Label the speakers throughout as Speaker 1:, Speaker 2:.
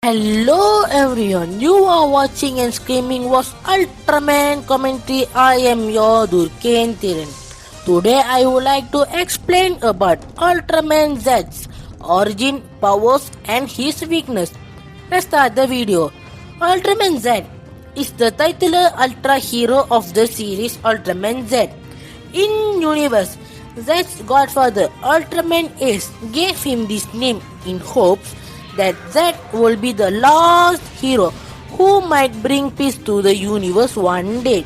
Speaker 1: Hello everyone, you are watching and screaming was Ultraman commentary. I am your Durken Thiran. Today I would like to explain about Ultraman Z's origin, powers and his weakness. Let's start the video. Ultraman Z is the titular ultra hero of the series Ultraman Z. In universe, Z's godfather Ultraman Ace gave him this name in hopes that Z will be the last hero who might bring peace to the universe one day.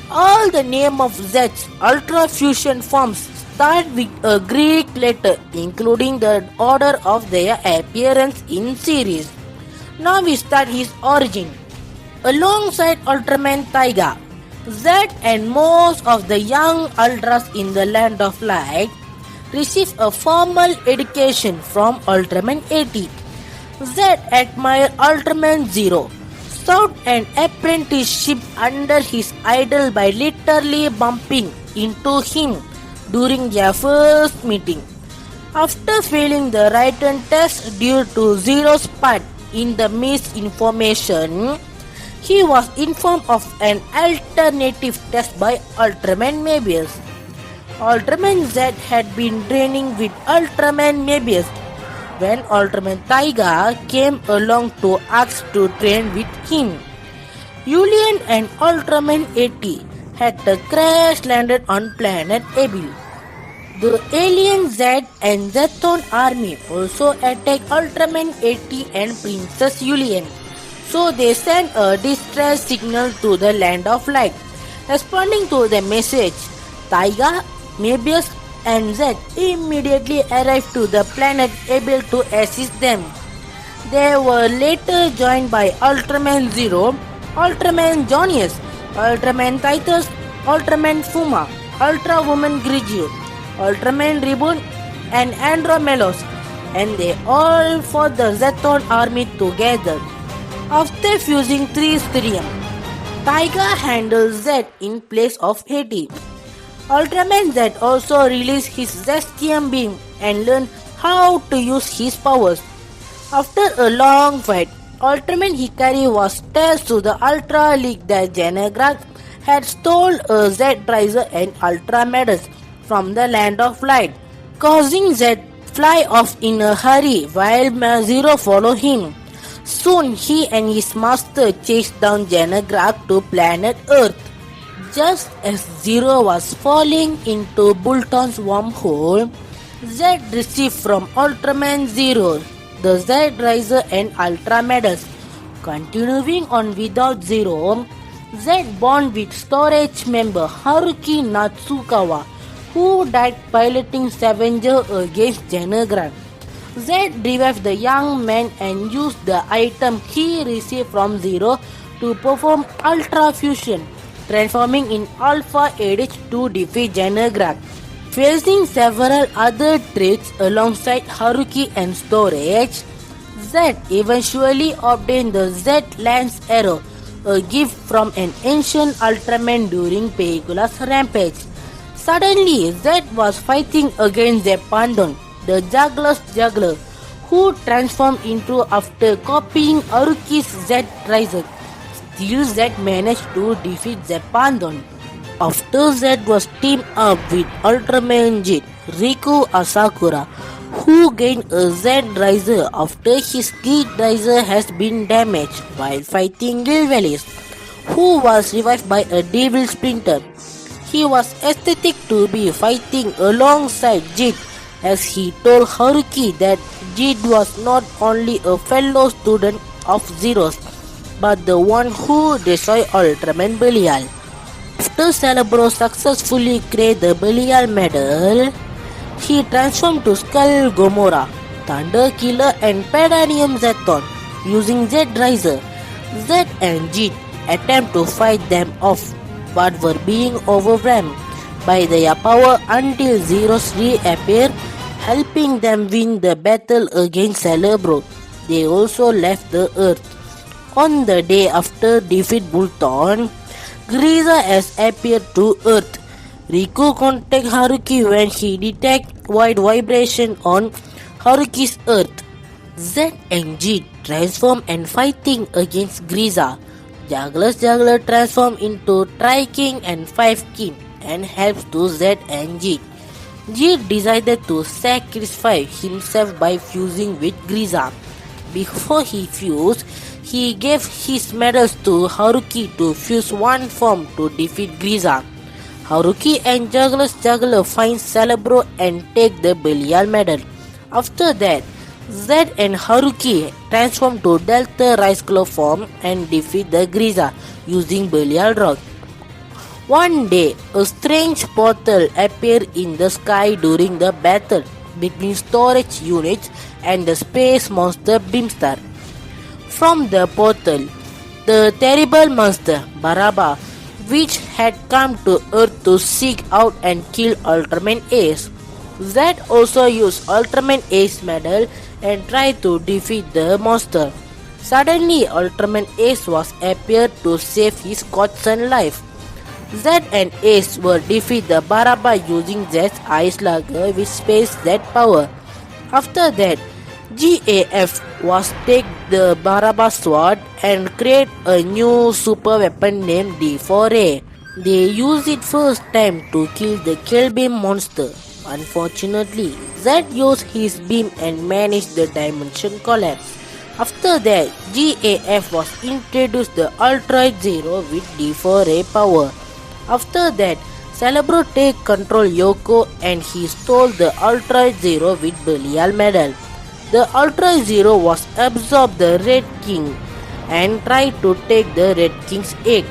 Speaker 1: All the name of Z's Ultra Fusion forms start with a Greek letter, including the order of their appearance in series. Now we start his origin. Alongside Ultraman Taiga, Z and most of the young Ultras in the Land of Light receive a formal education from Ultraman 80. Z admired Ultraman Z, sought an apprenticeship under his idol by literally bumping into him during their first meeting. After failing the written test due to Zero's part in the misinformation, he was informed of an alternative test by Ultraman Mebius. Ultraman Z had been training with Ultraman Mebius when Ultraman Taiga came along to ask to train with him. Julian and Ultraman 80 had the crash landed on planet Abyl. The alien Z and Zeton army also attacked Ultraman 80 and Princess Julian, so they sent a distress signal to the Land of Light. Responding to the message, Taiga, Mebius and Z immediately arrived to the planet able to assist them. They were later joined by Ultraman Zero, Ultraman Jonius, Ultraman Titus, Ultraman Fuma, Ultra Woman Greeza, Ultraman Reboot and Andromelos, and they all fought the Zeton army together. After fusing 3 Styrium, Taiga handled Z in place of 80. Ultraman Z also released his Zestium beam and learned how to use his powers. After a long fight, Ultraman Hikari was told to the Ultra League that Genagrak had stolen a Z Riser and Ultra Medus from the Land of Light, causing Z fly off in a hurry while Zero followed him. Soon he and his master chased down Genagrak to planet Earth. Just as Zero was falling into Bulton's wormhole, Z received from Ultraman Zero the Z Riser and Ultra Medus. Continuing on without Zero, Z bonded with storage member Haruki Natsukawa, who died piloting Scavenger against Genagrak. Z revived the young man and used the item he received from Zero to perform Ultra Fusion, transforming in Alpha Edge to defeat Genagrak. Facing several other threats alongside Haruki and Storage, Z eventually obtained the Z Lance Arrow, a gift from an ancient Ultraman during Pegula's rampage. Suddenly, Z was fighting against Zepandon, the juggler's juggler, who transformed into after copying Haruki's Z Riser. Still, Z managed to defeat Zepandon. After Z was teamed up with Ultraman Z, Riku Asakura, who gained a Z Riser after his Z Riser has been damaged while fighting Gilvelis, who was revived by a Devil Splinter. He was ecstatic to be fighting alongside Jid, as he told Haruki that Jid was not only a fellow student of Zero's, but the one who destroyed Ultraman Belial. After Celebro successfully created the Belial medal, he transformed to Skull Gomorrah, Thunder Killer and Pedanium Zeton. Using Z Riser, Z and Jid attempt to fight them off, but were being overwhelmed by their power until Zero's reappeared, helping them win the battle against Celebro. They also left the Earth. On the day after defeat Bulton, Greeza has appeared to Earth. Riku contacts Haruki when he detects void vibration on Haruki's Earth. Z and G transform and fighting against Greeza. Juggler transform into Tri-King and 5 King and helps to Z and G. G decided to sacrifice himself by fusing with Greeza. Before he fused, he gave his medals to Haruki to fuse one form to defeat Greeza. Haruki and Juggler find Celebro and take the Belial medal. After that, Z and Haruki transform to Delta Rice Claw form and defeat the Greeza using Belial Rock. One day, a strange portal appeared in the sky during the battle between storage units and the space monster Beamstar. From the portal, the terrible monster Baraba, which had come to Earth to seek out and kill Ultraman Ace. Z also used Ultraman Ace medal and tried to defeat the monster. Suddenly, Ultraman Ace was appeared to save his godson life. Z and Ace were defeat the Baraba using Z's Ice Slugger with Space Z power. After that, GAF was take the Baraba sword and create a new super weapon named D4A. They used it first time to kill the Kill Beam monster. Unfortunately, Z used his beam and managed the dimension collapse. After that, GAF was introduced the Ultra Zero with D4A power. After that, Celebro take control Yoko and he stole the Ultra Zero with Belial medal. The Ultra Zero was absorbed the Red King and tried to take the Red King's egg.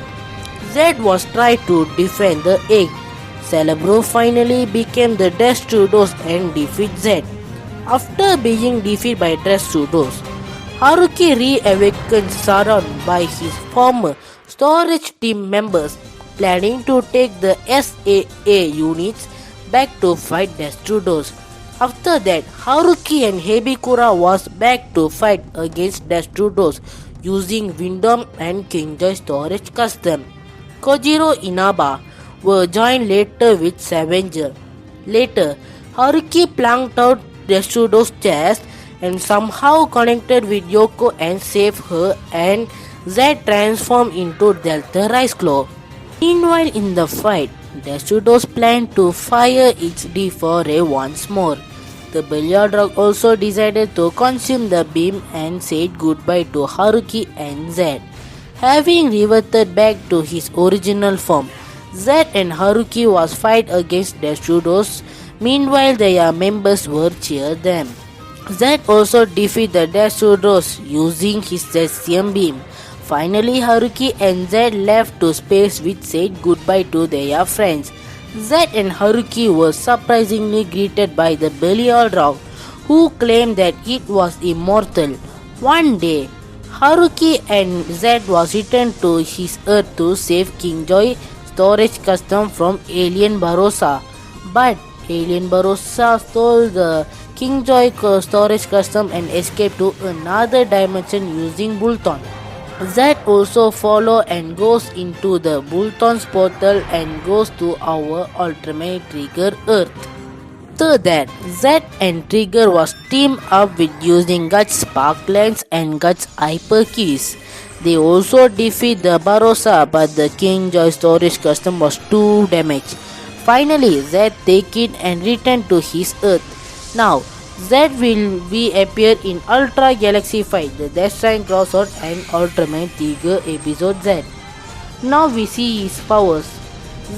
Speaker 1: Z was tried to defend the egg. Celebro finally became the Destrudos and defeat Z. After being defeated by Destrudos, Haruki reawakened surrounded by his former storage team members, planning to take the SAA units back to fight Destrudos. After that, Haruki and Hebikura was back to fight against Destrudos using Windom and Kingjoy storage custom. Kojiro Inaba were joined later with Scavenger. Later, Haruki plunked out Destrudos' chest and somehow connected with Yoko and saved her, and Z transformed into Delta Rice Claw. Meanwhile, in the fight, Destrudos planned to fire its D4A once more. The Belial Rock also decided to consume the beam and said goodbye to Haruki and Z. Having reverted back to his original form, Z and Haruki was fight against Destrudos. Meanwhile, their members were cheer them. Z also defeated Destrudos using his Cesium beam. Finally, Haruki and Z left to space with said goodbye to their friends. Z and Haruki were surprisingly greeted by the Belial Rock, who claimed that it was immortal. One day, Haruki and Z was returned to his Earth to save Kingjoy storage custom from Alien Barossa. But Alien Barossa stole the Kingjoy storage custom and escaped to another dimension using Bulton. Z also follows and goes into the Bulton's portal and goes to our alternate Trigger Earth. After that, Z and Trigger was teamed up with using Guts Sparklands and Guts Hyper Keys. They also defeat the Barossa, but the Kingjoy storage custom was too damaged. Finally, Z take it and return to his Earth. Now, Z will be appear in Ultra Galaxy Fight, the Destroying Crossroad and Ultraman Tiger Episode Z. Now we see his powers.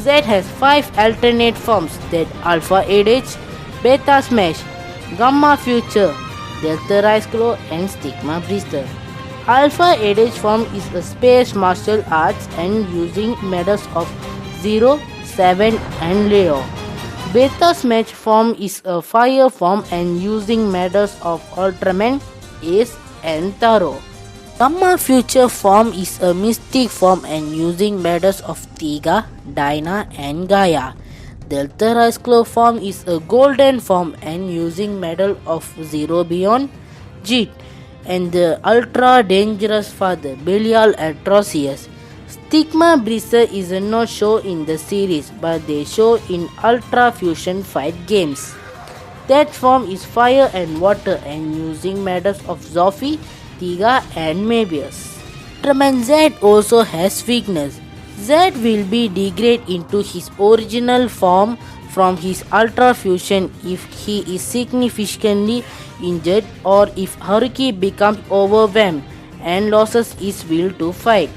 Speaker 1: Z has 5 alternate forms, that Alpha Edge, Beta Smash, Gamma Future, Delta Rice Claw and Stigma Brister. Alpha Edge form is a space martial arts and using medals of 0, 7 and Leo. Beta Smash form is a fire form and using medals of Ultraman, Ace and Taro. Gamma Future form is a mystic form and using medals of Tiga, Dinah and Gaia. Delta Rice Claw form is a golden form and using medal of Zero Beyond, Jit, and the ultra dangerous father Belial Atrocious. Stigma Brister is not shown in the series, but they show in Ultra Fusion fight games. That form is fire and water and using methods of Zoffy, Tiga and Mebius. Ultraman Z also has weakness. Z will be degraded into his original form from his Ultra Fusion if he is significantly injured or if Haruki becomes overwhelmed and loses his will to fight.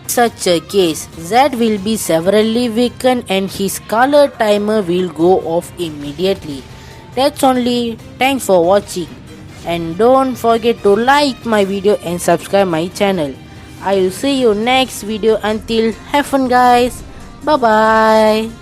Speaker 1: In such a case, Z will be severely weakened and his color timer will go off immediately. That's only. Thanks for watching. And don't forget to like my video and subscribe my channel. I will see you next video. Until have fun guys. Bye bye.